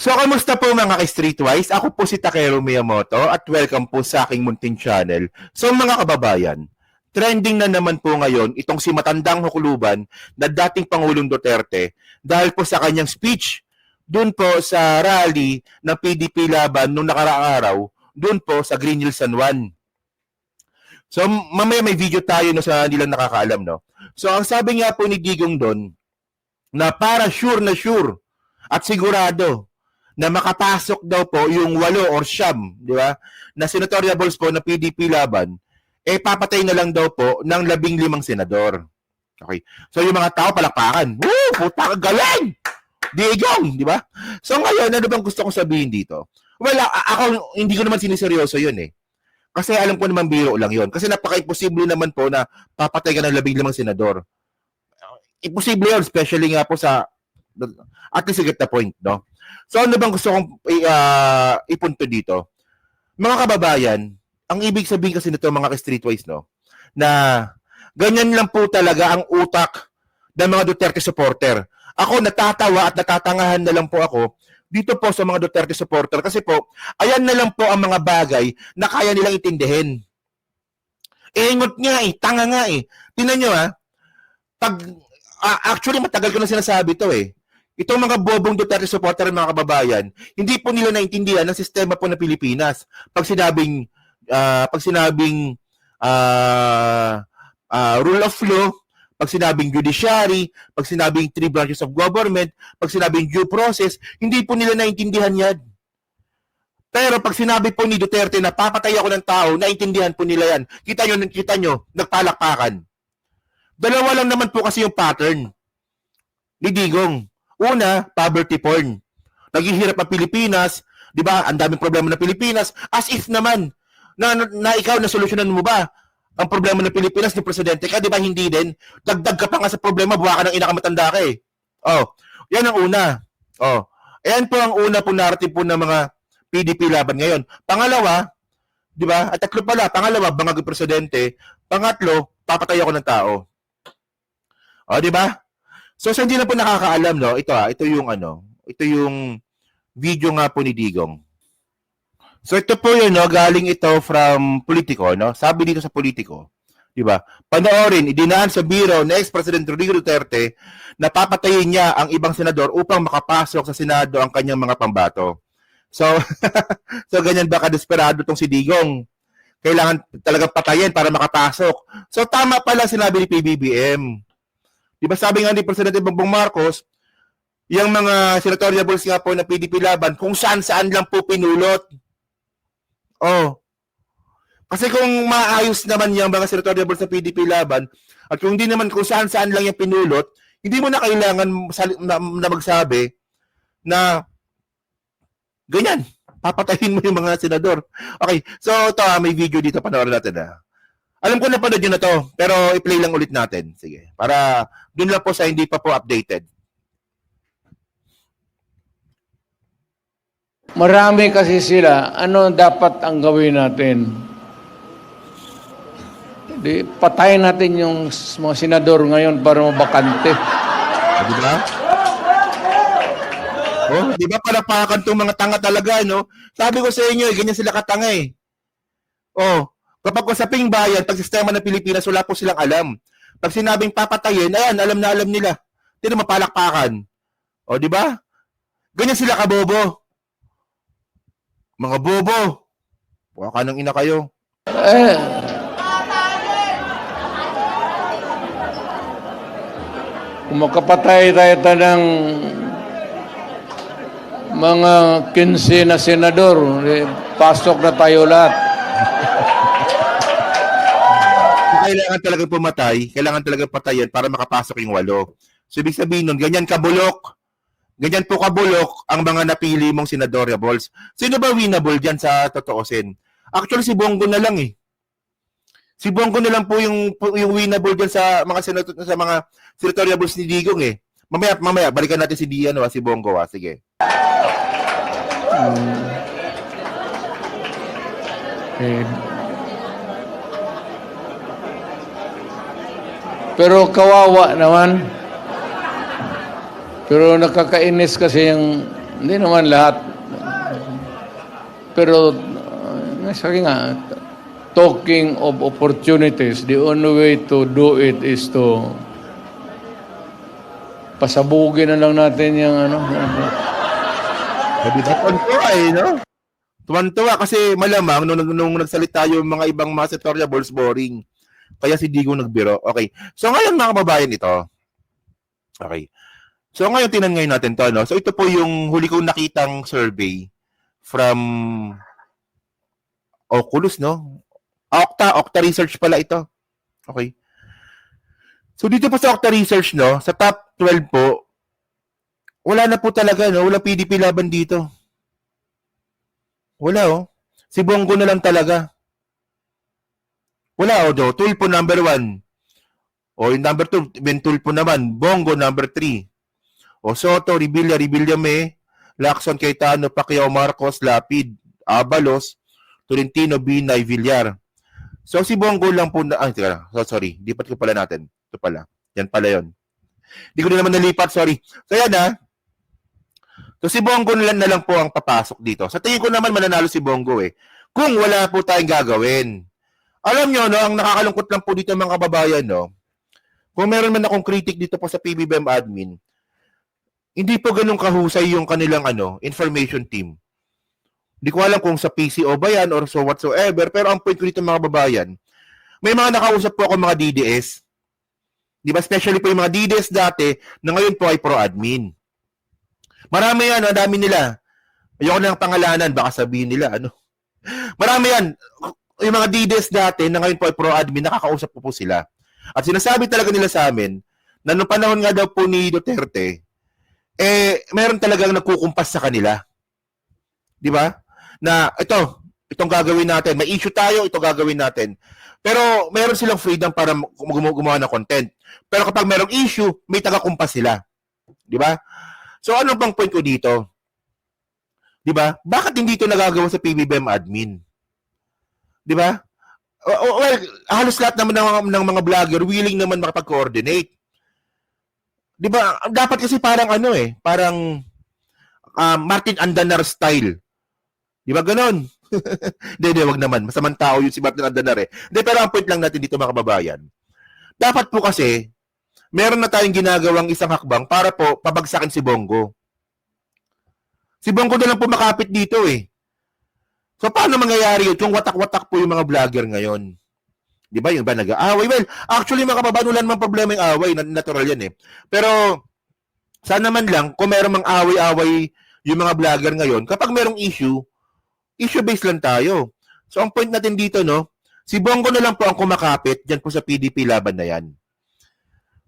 So, kamusta po mga ka-Streetwise? Ako po si Takeru Miyamoto at welcome po sa aking munting channel. So mga kababayan, trending na naman po ngayon itong si Matandang Hukluban na dating Pangulong Duterte dahil po sa kanyang speech dun po sa rally ng PDP Laban nung nakaraang araw, dun po sa Green Hills San Juan. So mamaya may video tayo no, sa hindi lang nakakaalam. No? So ang sabi nga po ni Digong doon, na para sure na sure at sigurado na makapasok daw po yung 8 or 9, di ba? Na senatorial balls po na PDP Laban, eh papatay na lang daw po ng 15 senador. Okay. So yung mga tao palakpakan. Woo! Puta ka galing! Digong, di ba? So ngayon, ano bang gusto kong sabihin dito? Well, ako hindi ko naman siniseryoso yun eh. Kasi alam ko naman biro lang yun. Kasi napaka-imposible naman po na papatay ka ng 15 senador. Imposible yun, especially nga po sa at least you get the point, no? So ano bang gusto kong ipunto dito? Mga kababayan, ang ibig sabihin kasi nito mga ka-Streetwise, no? Na ganyan lang po talaga ang utak ng mga Duterte supporter. Ako natatawa at natatangahan na lang po ako dito po sa mga Duterte supporter kasi po, ayan na lang po ang mga bagay na kaya nilang intindihin. Ingot nga eh, tanga nga eh. Tingnan nyo actually matagal ko na sinasabi to eh. Itong mga bobong Duterte supporter mga kababayan, hindi po nila naintindihan ang sistema po ng Pilipinas. Pag sinabing rule of law, pag sinabing judiciary, pag sinabing 3 branches of government, pag sinabing due process, hindi po nila naintindihan yan. Pero pag sinabi po ni Duterte na papatay ako ng tao, naintindihan po nila yan. Kita nyo, nagpalakpakan. Dalawa lang naman po kasi yung pattern ni Digong. Una, poverty porn. Naghihirap ang Pilipinas, 'di ba? Ang daming problema ng Pilipinas, as if naman na ikaw na solusyonan mo ba ang problema ng Pilipinas ni presidente ka, 'di ba? Hindi din. Dagdag ka pa nga sa problema, buwa ka ng ina ka matanda ka eh. Oh, 'yan ang una. Oh, ayan po ang una po narrative po ng mga PDP Laban ngayon. Pangalawa, 'di ba? At tatlo pala, pangalawa, bangag yung presidente. Pangatlo, papatay ako ng tao. Oh, 'di ba? So sa hindi na po nakakaalam, no, ito yung video nga po ni Digong. So ito po yun, no, galing ito from Politico, no. Sabi dito sa Politico, 'di ba? Panoorin, idinaan sa biro ni ex-president Rodrigo Duterte na papatayin niya ang ibang senador upang makapasok sa Senado ang kanyang mga pambato. So so ganyan ba kadesperado tong si Digong? Kailangan talagang patayin para makapasok. So tama pala sinabi ni PBBM. Diba sabi nga ni Presidente Bongbong Marcos, yung mga senatorial balls nga po na PDP Laban, kung saan-saan lang po pinulot. Oh. Kasi kung maayos naman yung mga senatorial balls na PDP Laban, at kung hindi naman kung saan-saan lang yung pinulot, hindi mo na kailangan na magsabi na ganyan, papatayin mo yung mga senador. Okay, so ito may video dito, panoorin natin na. Alam ko napanood nyo na to, pero i-play lang ulit natin. Sige, para dun lang po sa hindi pa po updated. Marami kasi sila. Ano dapat ang gawin natin? Patayin natin yung mga senador ngayon para mabakante. Di ba? Oh, di ba palapakan tong mga tanga talaga, no? Sabi ko sa inyo, ganyan sila katanga eh. Oh, kapag usaping bayan, pag sistema ng Pilipinas, wala po silang alam. Pag sinabing papatayin, ayan, alam na alam nila. Hindi na mapalakpakan. O, di ba? Ganyan sila kabobo. Mga bobo. Buka ng ina kayo. Kung makapatay tayo ng mga 15 na senador, pasok na tayo lahat. Kailangan talaga pumatay, kailangan talaga patayan para makapasok yung 8. So, ibig sabihin nun, ganyan kabulok ang mga napili mong senatorial balls. Sino ba winnable dyan sa totoosin? Actually, si Bongo na lang eh. Si Bongo na lang po yung winnable dyan sa mga senatorial balls ni Digong eh. Mamaya, balikan natin si Dian, si Bongo. Sige. Okay. Pero kawawa naman. Pero nakakainis kasi yung Hindi naman lahat. Pero, sabi nga, talking of opportunities, the only way to do it is to pasabugin na lang natin yung ano. Sabi ba? Tuwan-tuwa no? Tuwan-tuwa kasi malamang nung nagsalita yung mga ibang mga setoriables boring. Kaya si Digo nagbiro. Okay. So ngayon mga kababayan ito. Okay. So ngayon tinan ngayon natin to, no? So ito po yung huli kong nakitang survey from Oculus, no? Okta Research pala ito. Okay. So dito po sa Okta Research, no, sa top 12 po, wala na po talaga, no? Wala PDP laban dito. Wala, oh. Si Bongo na lang talaga. Wala, oh, no? Tulpo number 1. O, yung number 2, Ben Tulpo naman. Bongo number 3. O, Soto, Revilla May, Lacson, Cayetano, Pacquiao, Marcos, Lapid, Abalos, Tolentino, Binay, Villar. So, si Bongo lang po na... teka lang. So, sorry. Lipat ko pala natin. Ito pala. Yan pala yon. Hindi ko na naman nalipat. Sorry. So, yan ha. So, si Bongo na lang po ang papasok dito. Sa tingin ko naman mananalo si Bongo eh. Kung wala po tayong gagawin. Alam nyo, no, ang nakakalungkot lang po dito mga kababayan, no, kung meron man akong critic dito po sa PBBM admin, hindi po ganun kahusay yung kanilang information team. Hindi ko alam kung sa PCO ba yan or so whatsoever, pero ang point ko dito mga kababayan, may mga nakausap po ako mga DDS. Di ba? Especially po yung mga DDS dati na ngayon po ay pro-admin. Marami yan, ang dami nila. Ayoko na ng pangalanan, baka sabihin nila, Marami yan. Yung mga DDS dati na ngayon po ay pro-admin, nakakausap po sila. At sinasabi talaga nila sa amin na noong panahon nga daw po ni Duterte, meron talagang nagkukumpas sa kanila. Di ba? Na itong gagawin natin. May issue tayo, ito gagawin natin. Pero meron silang freedom para gumawa ng content. Pero kapag merong issue, may taga-kumpas sila. Di ba? So ano bang point ko dito? Di ba? Bakit hindi ito nagagawa sa PBBM admin? Di ba? Well, halos lahat naman ng mga vlogger willing naman makapag-coordinate. Di ba? Dapat kasi parang parang Martin Andanar style. Di ba ganon? Hindi, wag naman. Masamang tao yun si Martin Andanar eh. Hindi, pero ang point lang natin dito mga kababayan. Dapat po kasi, meron na tayong ginagawang isang hakbang para po pabagsakin si Bongo. Si Bongo na lang po makapit dito eh. So, paano mangyayari yun kung watak-watak po yung mga vlogger ngayon? Di ba? Yung ba nag-aaway? Well, actually, mga kababayan, wala namang problema yung away. Natural yan eh. Pero, sana man lang, kung meron mang away-away yung mga vlogger ngayon, kapag merong issue-based lang tayo. So, ang point natin dito, no, si Bongo na lang po ang kumakapit dyan po sa PDP laban na yan.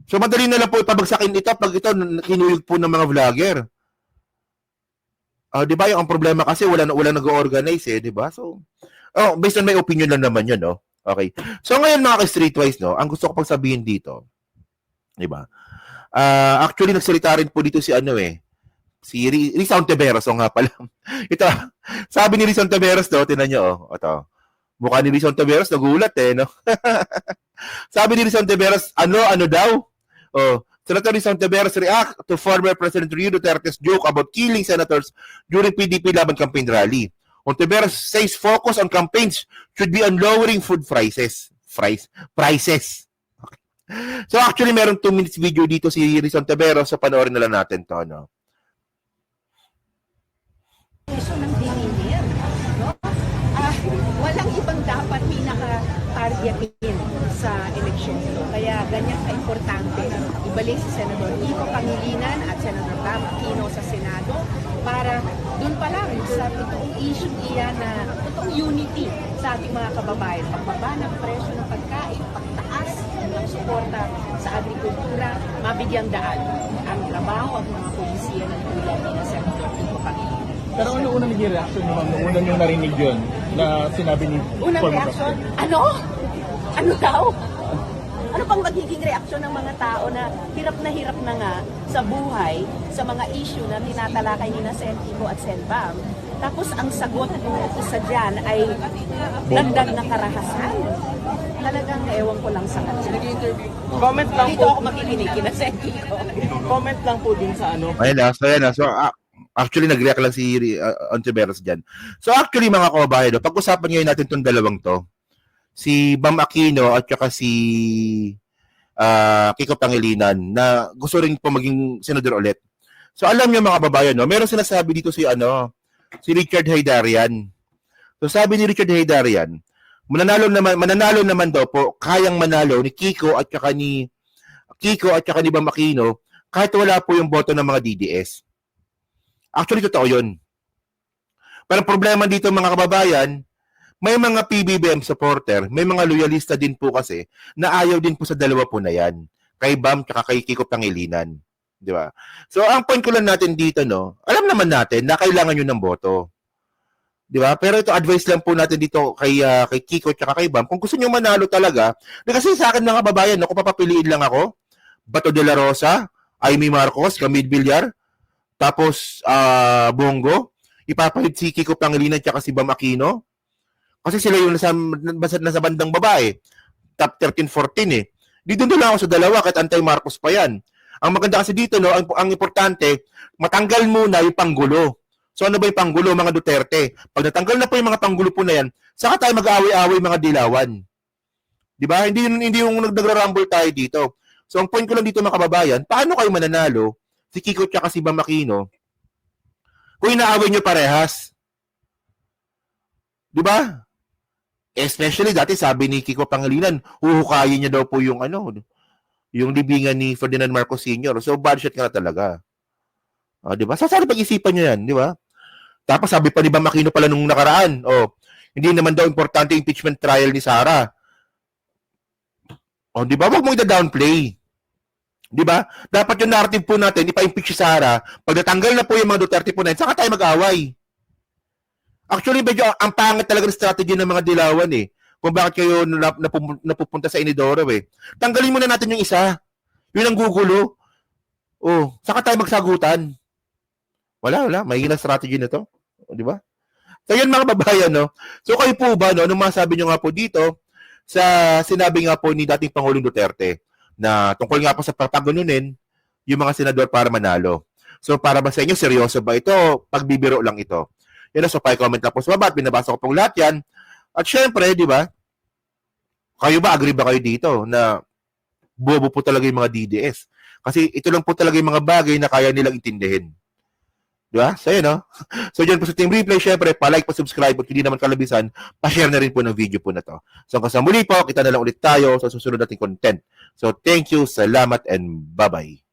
So, madali na lang po ipabagsakin ito pag ito kinuyog po ng mga vlogger. Di ba yung ang problema kasi wala nag-organize eh, di ba? So, based on my opinion lang naman 'yun, no. Okay. So ngayon mga ka-streetwise, no, ang gusto ko pang sabihin dito, di ba? Actually nagsalita rin po dito si si Rizal Ontiveros nga pala. Ito, sabi ni Rizal Ontiveros daw, tinan niyo ito. Mukha ni Rizal Ontiveros nagulat eh, no. Sabi ni Rizal Ontiveros, ano daw? Senator Rizal Ontiveros react to former President Rodrigo Duterte's joke about killing senators during PDP Laban campaign rally. Ontiveros says focus on campaigns should be on lowering food prices. Prices. Okay. So actually, meron 2 minutes video dito si Rizal Ontiveros. So panoorin na lang natin to, no? Ng dinimir, no? Walang ibang dapat pinaka-targetin sa eleksyon ito. Kaya ganyan ka-importante ibalik si Senador Kiko Pangilinan at Senador Bam Aquino sa Senado para dun pa lang sa totoong issue iyan na totoong unity sa ating mga kababayan. Pagbaba ng presyo ng pagkain, pagtaas ng suporta sa agrikultura, mabigyang daan ang trabaho at mga polisiya ng tulad ni Senador Kiko Pangilinan. Pero ano unang naging reaction nyo, ma'am, nung unang yung narinig yun na sinabi ni Unang former reaction? president? Ano? Ano daw? Ano pang magiging reaksyon ng mga tao na hirap na nga sa buhay, sa mga issue na tinatalakay ni na Sen Kiko at Sen Bam? Tapos ang sagot ng isa dyan ay dagdag na karahasan. Talagang ewan ko lang sa kanya. Comment lang Dito po. ako makikinig kina Sen Kiko. Comment lang po din sa ano. Ayun na. So Actually, nag-react lang si Ontiveros dyan. So actually, mga kababayan, no, pag-usapan ngayon natin itong dalawang to. Si Bam Aquino at saka si Kiko Pangilinan na gusto rin po maging senador ulit. So alam niyo mga kababayan, no, meron sinasabi dito si Richard Haydarian. So sabi ni Richard Haydarian, mananalo naman daw po, kayang manalo ni Kiko at saka ni Bam Aquino kahit wala po yung boto ng mga DDS. Actually, totoo yun. Pero problema dito mga kababayan, may mga PBBM supporter, may mga loyalista din po kasi na ayaw din po sa dalawa po na yan. Kay Bam at kay Kiko Pangilinan. Di ba? So, ang point ko lang natin dito, no, alam naman natin na kailangan nyo ng boto. Di ba? Pero ito, advice lang po natin dito kay Kiko at kay Bam. Kung gusto nyo manalo talaga, kasi sa akin mga kababayan, no, kung papapiliin lang ako, Bato de la Rosa, Amy Marcos, Camille Villar, tapos Bongo, ipapalit si Kiko Pangilinan at si Bam Aquino. Kasi sila yung nasa bandang babae. Top 13-14 eh. Dito na lang ako sa dalawa kahit anti-Marcos pa yan. Ang maganda kasi dito, no, ang importante, matanggal muna yung panggulo. So ano ba yung panggulo, mga Duterte? Pag natanggal na po yung mga panggulo po na yan, saka tayo mag-aaway-aaway mga dilawan. Di ba? Hindi yung nagra-rumble tayo dito. So ang point ko lang dito mga kababayan, paano kayo mananalo si Kiko at si Bam Aquino kung inaaway nyo parehas? Di ba? Especially dati sabi ni Kiko Pangilinan, huhukayin niya daw po yung yung libingan ni Ferdinand Marcos Sr. So bad shot ka na talaga. Di ba? Sana pag-isipan niyo yan, di ba? Tapos sabi pa ni Bam Aquino pala nung nakaraan, hindi naman daw importante impeachment trial ni Sara. Di ba? Wag mo i-downplay. Di ba? Dapat yung narrative po natin, ipa-impeach si Sara. Pag natanggal na po yung mga Duterte po na yun, saka tayo mag-away. Actually, medyo ang pangit talaga ng strategy ng mga dilawan eh. Kung bakit kayo napupunta sa Inidoro eh. Tanggalin muna natin yung isa. Yun ang gugulo. Saka tayo magsagutan. Wala. May strategy na to. Di ba? So yun mga babayan, no? So kayo po ba, no? Anong masabi nyo nga po dito sa sinabi nga po ni dating Pangulong Duterte na tungkol nga po sa pagpagununin yung mga senador para manalo. So para ba sa inyo, seryoso ba ito? Pagbibiro lang ito. Yan, so pa-comment lang po sa baba at binabasa ko pong lahat yan. At syempre, di ba, kayo ba, agree ba kayo dito na bobo po talaga yung mga DDS? Kasi ito lang po talaga yung mga bagay na kaya nilang intindihin. Di ba? So, yun, no? So, dyan po sa Team Replay, syempre, pa-like, pa-subscribe, at hindi naman kalabisan, pa-share na rin po ng video po na to. So, hanggang sa muli po, kita na lang ulit tayo sa susunod nating content. So, thank you, salamat, and bye-bye.